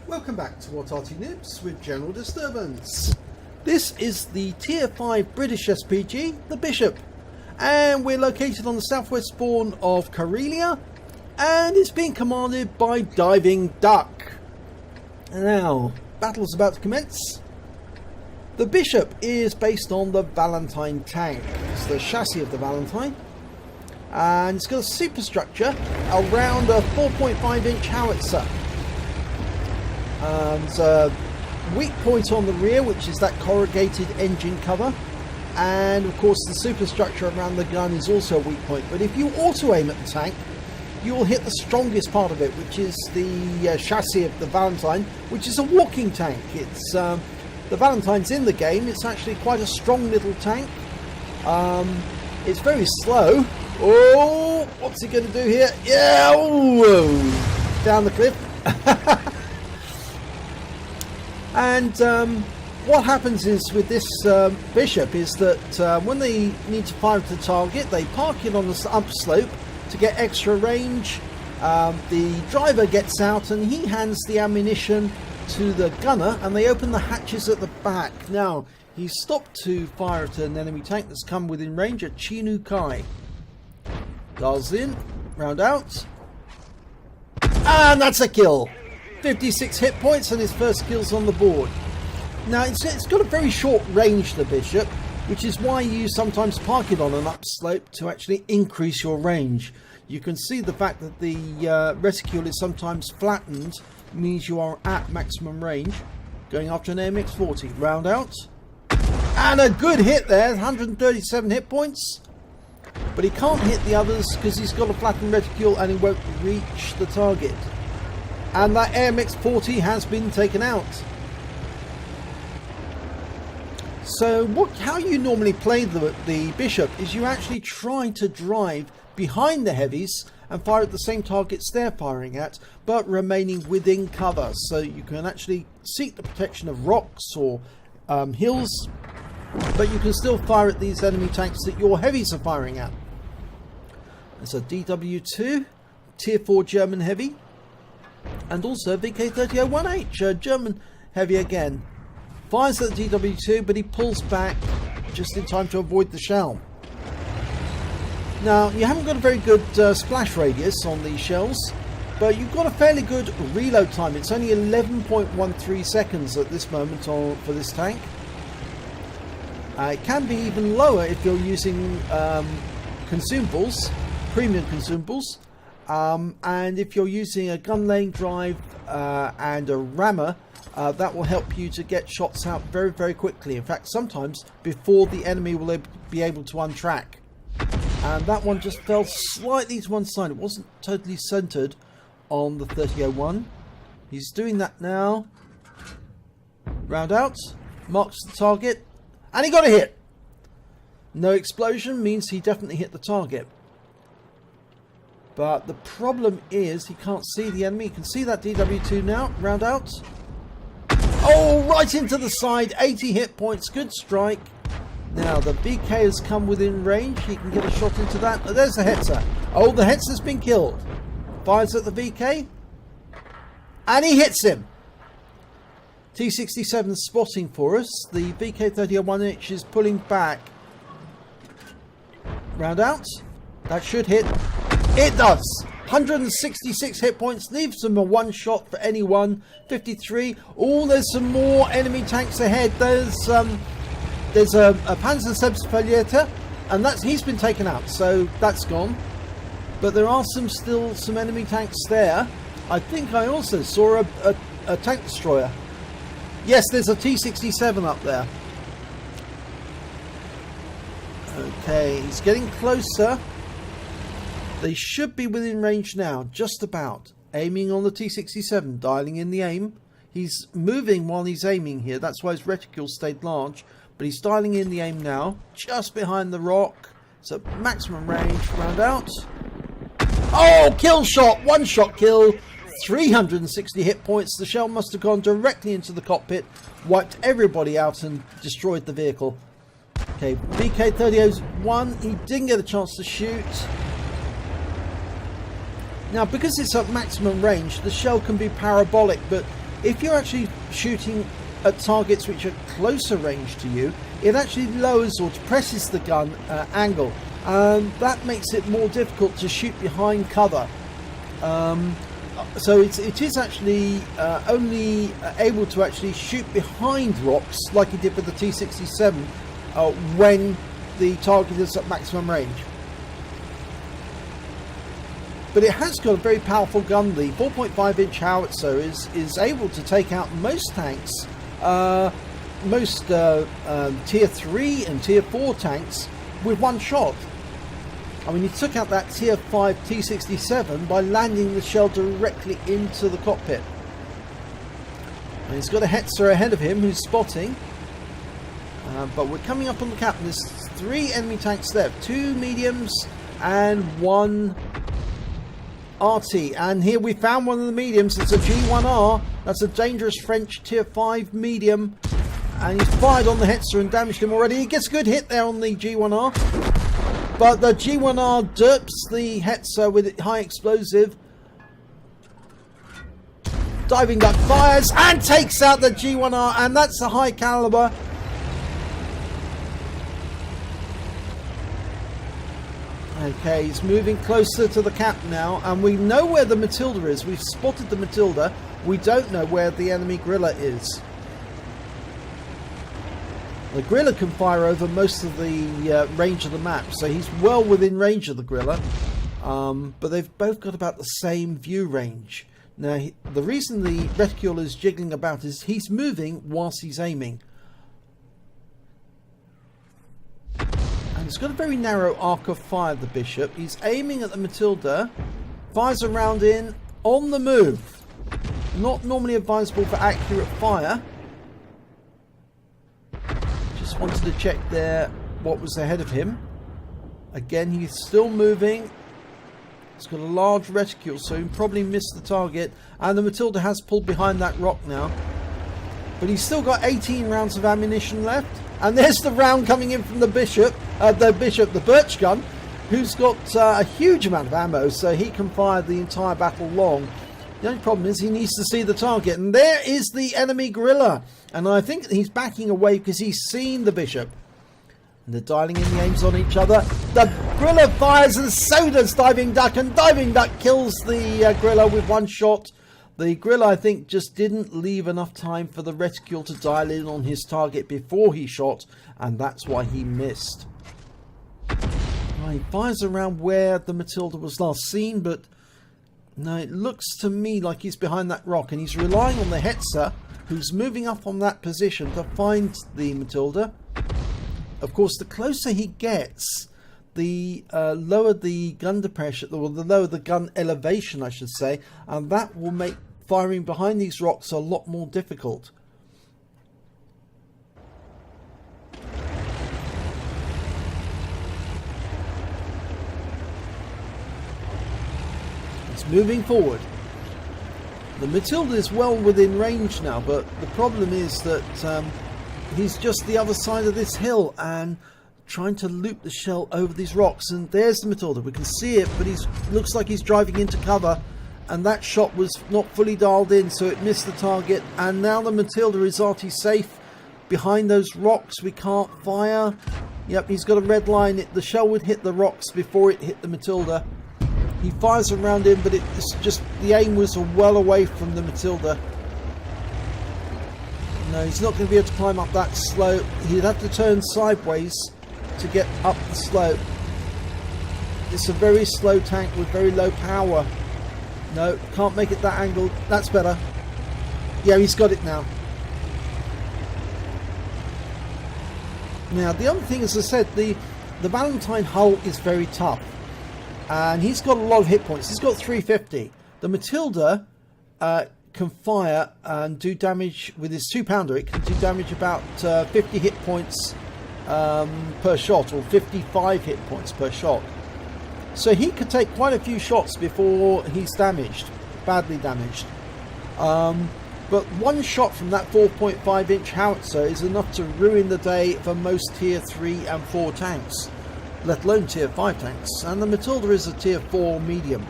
Welcome back to What Arty Noobs with General Disturbance. This is the Tier 5 British SPG, the Bishop, and we're located on the southwest spawn of Karelia, and it's being commanded by Diving Duck. Now, battle's about to commence. The Bishop is based on the Valentine tank. It's the chassis of the Valentine, and it's got a superstructure around a 4.5 inch howitzer. There's a weak point on the rear, which is that corrugated engine cover, and of course the superstructure around the gun is also a weak point. But if you auto aim at the tank, you will hit the strongest part of it, which is the chassis of the Valentine, which is a walking tank. It's the Valentine's in the game. It's actually quite a strong little tank. It's very slow. Oh, what's he going to do here? Yeah, oh, down the cliff. And what happens is with this Bishop is that when they need to fire at the target, they park it on the upslope to get extra range. The driver gets out and he hands the ammunition to the gunner, and they open the hatches at the back. Now, he's stopped to fire at an enemy tank that's come within range at Chinu Kai. Dials in, round out, and that's a kill. 56 hit points and his first kill's on the board. Now it's got a very short range, the Bishop, which is why you sometimes park it on an upslope to actually increase your range. You can see the fact that the reticule is sometimes flattened means you are at maximum range. Going after an AMX-40, round out, and a good hit there, 137 hit points. But he can't hit the others because he's got a flattened reticule and he won't reach the target. And that AMX-40 has been taken out. So how you normally play the Bishop is you actually try to drive behind the heavies and fire at the same targets they're firing at, but remaining within cover, so you can actually seek the protection of rocks or hills, but you can still fire at these enemy tanks that your heavies are firing at. There's a DW2, Tier 4 German heavy, and also VK3001H, a German heavy again. Fires at the DW2, but he pulls back just in time to avoid the shell. Now, you haven't got a very good splash radius on these shells, but you've got a fairly good reload time. It's only 11.13 seconds at this moment for this tank. It can be even lower if you're using consumables, premium consumables. And if you're using a gun lane drive and a rammer, that will help you to get shots out very, very quickly. In fact, sometimes before the enemy will be able to untrack. And that one just fell slightly to one side. It wasn't totally centered on the 3001. He's doing that now. Round out, marks the target, and he got a hit. No explosion means he definitely hit the target. But the problem is he can't see the enemy. You can see that DW2 now. Round out. Oh, right into the side. 80 hit points. Good strike. Now the VK has come within range. He can get a shot into that. Oh, there's the Hetzer. Oh, the Hetzer's been killed. Fires at the VK. And he hits him. T67 spotting for us. The VK3001H is pulling back. Round out. That should hit. It does. 166 hit points, leaves them a one shot for anyone. 53. Oh, there's some more enemy tanks ahead. There's a Panzerserbsverleiter, and he's been taken out, so that's gone. But there are still some enemy tanks there. I think I also saw a tank destroyer. Yes, there's a T67 up there. Okay, he's getting closer. They should be within range now, just about. Aiming on the T67, dialing in the aim. He's moving while he's aiming here, that's why his reticule stayed large. But he's dialing in the aim now, just behind the rock. It's at maximum range, round out. Oh, kill shot, one shot kill. 360 hit points. The shell must have gone directly into the cockpit, wiped everybody out and destroyed the vehicle. Okay, VK3001, he didn't get a chance to shoot. Now, because it's at maximum range, the shell can be parabolic, but if you're actually shooting at targets which are closer range to you, it actually lowers or depresses the gun angle, and that makes it more difficult to shoot behind cover. So it is actually only able to actually shoot behind rocks like it did with the T67 when the target is at maximum range. But it has got a very powerful gun. The 4.5-inch howitzer is able to take out most tanks, most tier 3 and tier 4 tanks with one shot. I mean, he took out that tier 5 T67 by landing the shell directly into the cockpit. And he's got a Hetzer ahead of him who's spotting. But we're coming up on the cap. There's 3 enemy tanks there, 2 mediums and 1 Arty. And here we found one of the mediums. It's a G1R. That's a dangerous French tier 5 medium. And he's fired on the Hetzer and damaged him already. He gets a good hit there on the G1R. But the G1R derps the Hetzer with high explosive. Diving duck fires and takes out the G1R, and that's a high caliber. Okay, he's moving closer to the cap now, and we know where the Matilda is. We've spotted the Matilda. We don't know where the enemy Grilla is. The Grilla can fire over most of the range of the map, so he's well within range of the Grilla. But they've both got about the same view range. Now, the reason the reticule is jiggling about is he's moving whilst he's aiming. And it's got a very narrow arc of fire, the Bishop. He's aiming at the Matilda, fires a round in, on the move. Not normally advisable for accurate fire. Wanted to check there what was ahead of him. Again, he's still moving. He's got a large reticule, so he probably missed the target. And the Matilda has pulled behind that rock now. But he's still got 18 rounds of ammunition left. And there's the round coming in from the Bishop, the Birch gun, who's got a huge amount of ammo, so he can fire the entire battle long. The only problem is he needs to see the target, and there is the enemy Grilla, and I think he's backing away because he's seen the Bishop. And they're dialing in the aims on each other. The Grilla fires, and so does Diving Duck, and Diving Duck kills the Grilla with one shot. The Grilla, I think, just didn't leave enough time for the reticule to dial in on his target before he shot, and that's why he missed. Well, he fires around where the Matilda was last seen, but no, it looks to me like he's behind that rock, and he's relying on the Hetzer, who's moving up on that position to find the Matilda. Of course, the closer he gets, the lower the gun depression, or the lower the gun elevation, I should say, and that will make firing behind these rocks a lot more difficult. Moving forward. The Matilda is well within range now, but the problem is that he's just the other side of this hill and trying to loop the shell over these rocks. And there's the Matilda. We can see it, but he looks like he's driving into cover, and that shot was not fully dialed in, so it missed the target. And now the Matilda is Arty safe behind those rocks. We can't fire. Yep, he's got a red line. The shell would hit the rocks before it hit the Matilda. He fires around him, but it's just the aim was well away from the Matilda. No, he's not going to be able to climb up that slope. He'd have to turn sideways to get up the slope. It's a very slow tank with very low power. No, can't make it that angle. That's better. Yeah, he's got it now. Now, the other thing, as I said, the Valentine hull is very tough. And he's got a lot of hit points. He's got 350. The Matilda can fire and do damage with his 2-pounder. It can do damage about 50 hit points per shot, or 55 hit points per shot. So he could take quite a few shots before he's damaged, badly damaged. But one shot from that 4.5-inch howitzer is enough to ruin the day for most tier 3 and 4 tanks, let alone tier 5 tanks. And the Matilda is a tier 4 medium.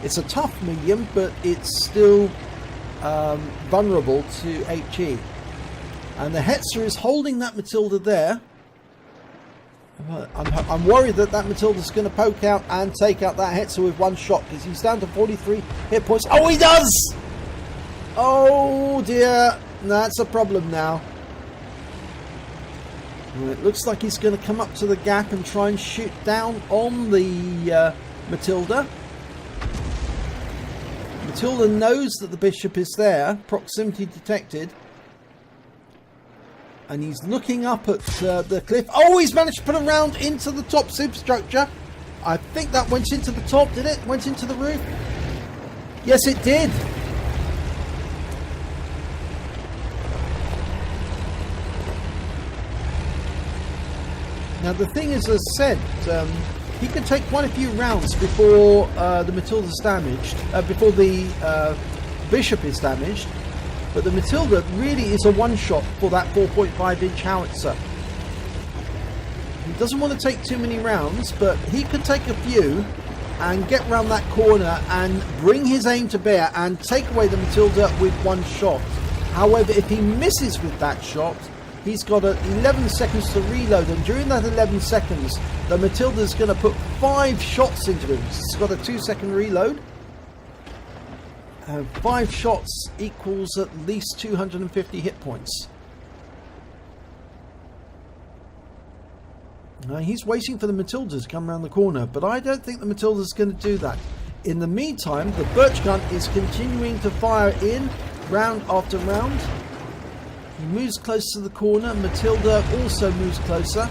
It's a tough medium, but it's still vulnerable to HE. And the Hetzer is holding that Matilda there. I'm worried that Matilda's going to poke out and take out that Hetzer with one shot, because he's down to 43 hit points. Oh, he does! Oh dear, that's a problem now. Well, it looks like he's going to come up to the gap and try and shoot down on the Matilda. Matilda knows that the bishop is there, proximity detected. And he's looking up at the cliff. Oh, he's managed to put a round into the top superstructure. I think that went into the top, did it? Went into the roof? Yes, it did. Now, the thing is, as I said, he can take quite a few rounds before the Matilda's damaged, before the bishop is damaged. But the Matilda really is a one-shot for that 4.5-inch howitzer. He doesn't want to take too many rounds, but he could take a few and get round that corner and bring his aim to bear and take away the Matilda with one shot. However, if he misses with that shot, he's got 11 seconds to reload, and during that 11 seconds, the Matilda's going to put 5 shots into him. He's got a 2-second reload. 5 shots equals at least 250 hit points. Now he's waiting for the Matilda to come around the corner, but I don't think the Matilda's going to do that. In the meantime, the birch gun is continuing to fire in round after round. He moves close to the corner. Matilda also moves closer.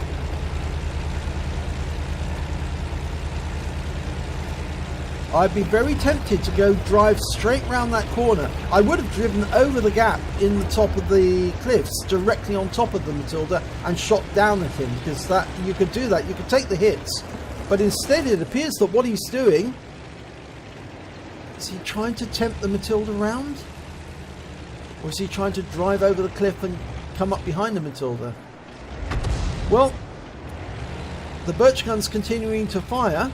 I'd be very tempted to go drive straight round that corner. I would have driven over the gap in the top of the cliffs, directly on top of the Matilda, and shot down at him, because that you could do that. You could take the hits. But instead it appears that what he's doing, is he trying to tempt the Matilda round? Or is he trying to drive over the cliff and come up behind the Matilda? Well, the birch gun's continuing to fire.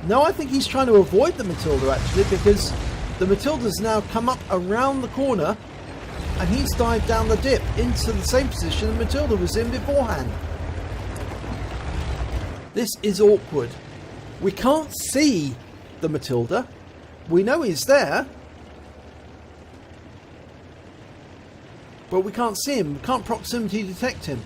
No, I think he's trying to avoid the Matilda, actually, because the Matilda's now come up around the corner and he's dived down the dip into the same position the Matilda was in beforehand. This is awkward. We can't see the Matilda. We know he's there, but we can't see him. We can't proximity detect him.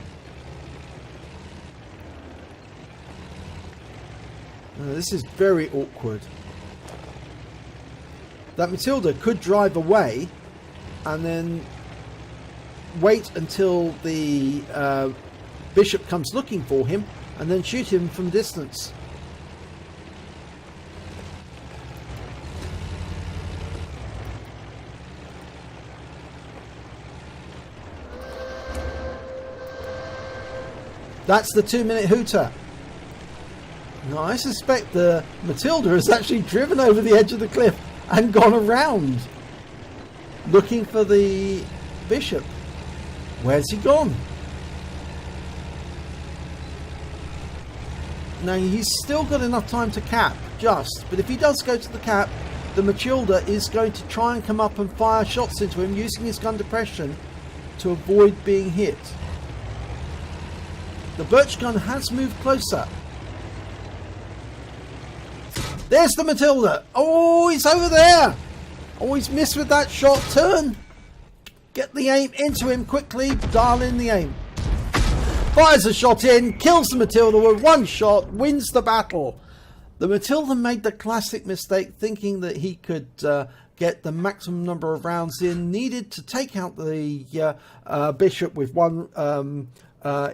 This is very awkward. That Matilda could drive away and then wait until the bishop comes looking for him and then shoot him from distance. That's the 2-minute hooter. Now, I suspect the Matilda has actually driven over the edge of the cliff and gone around looking for the bishop. Where's he gone? Now, he's still got enough time to cap, just. But if he does go to the cap, the Matilda is going to try and come up and fire shots into him using his gun depression to avoid being hit. The birch gun has moved closer. There's the Matilda. Oh, he's over there. Oh, he's missed with that shot. Turn. Get the aim into him quickly. Dial in the aim. Fires a shot in. Kills the Matilda with one shot. Wins the battle. The Matilda made the classic mistake thinking that he could get the maximum number of rounds needed to take out the bishop with one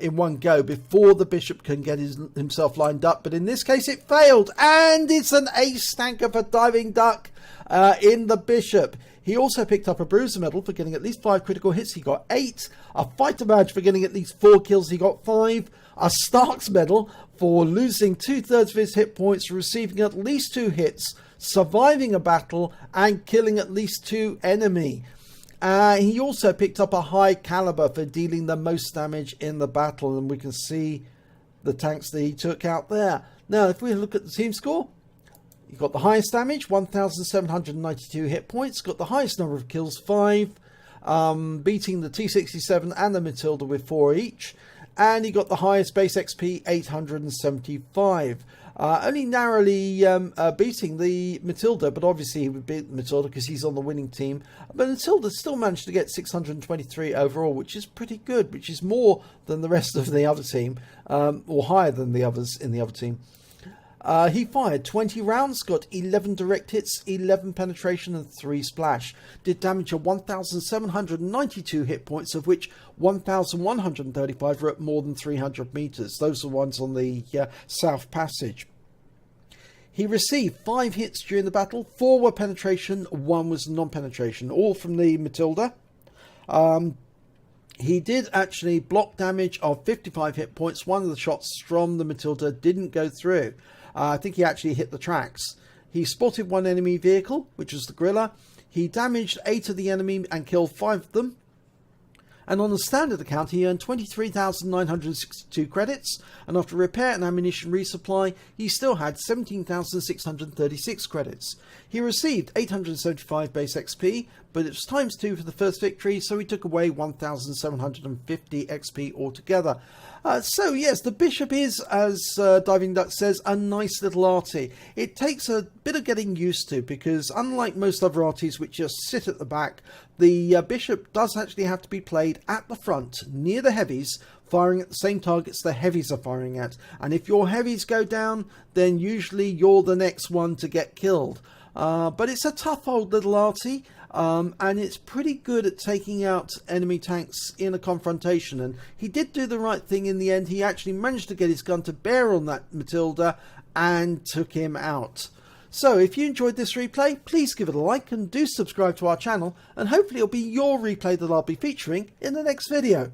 in one go before the bishop can get himself lined up. But in this case it failed, and it's an ace tanker for Diving Duck in the bishop. He also picked up a Bruiser medal for getting at least 5 critical hits. He got 8. A Fighter badge for getting at least 4 kills. He got 5. A Starks medal for losing 2/3 of his hit points, receiving at least 2 hits, surviving a battle, and killing at least 2 enemy. He also picked up a High Calibre for dealing the most damage in the battle, and we can see the tanks that he took out there. Now, if we look at the team score, He got the highest damage, 1,792 hit points. Got the highest number of kills, 5, beating the T67 and the Matilda with 4 each. And he got the highest base XP, 875. Only narrowly beating the Matilda, but obviously he would beat the Matilda because he's on the winning team. But Matilda still managed to get 623 overall, which is pretty good, which is more than the rest of the other team, or higher than the others in the other team. He fired 20 rounds, got 11 direct hits, 11 penetration and 3 splash. Did damage of 1,792 hit points, of which 1,135 were at more than 300 meters. Those are the ones on the South Passage. He received 5 hits during the battle, 4 were penetration, 1 was non-penetration, all from the Matilda. He did actually block damage of 55 hit points. One of the shots from the Matilda didn't go through. I think he actually hit the tracks. He spotted 1 enemy vehicle, which was the Gorilla. He damaged 8 of the enemy and killed 5 of them. And on the standard account, he earned 23,962 credits. And after repair and ammunition resupply, he still had 17,636 credits. He received 875 base XP, but it was ×2 for the first victory, so he took away 1,750 XP altogether. So yes, the Bishop is, as Diving Duck says, a nice little arty. It takes a bit of getting used to, because unlike most other arties which just sit at the back, the Bishop does actually have to be played at the front, near the heavies, firing at the same targets the heavies are firing at. And if your heavies go down, then usually you're the next one to get killed. But it's a tough old little arty. And it's pretty good at taking out enemy tanks in a confrontation, and he did do the right thing in the end. He actually managed to get his gun to bear on that Matilda and took him out. So if you enjoyed this replay, please give it a like and do subscribe to our channel, and hopefully it'll be your replay that I'll be featuring in the next video.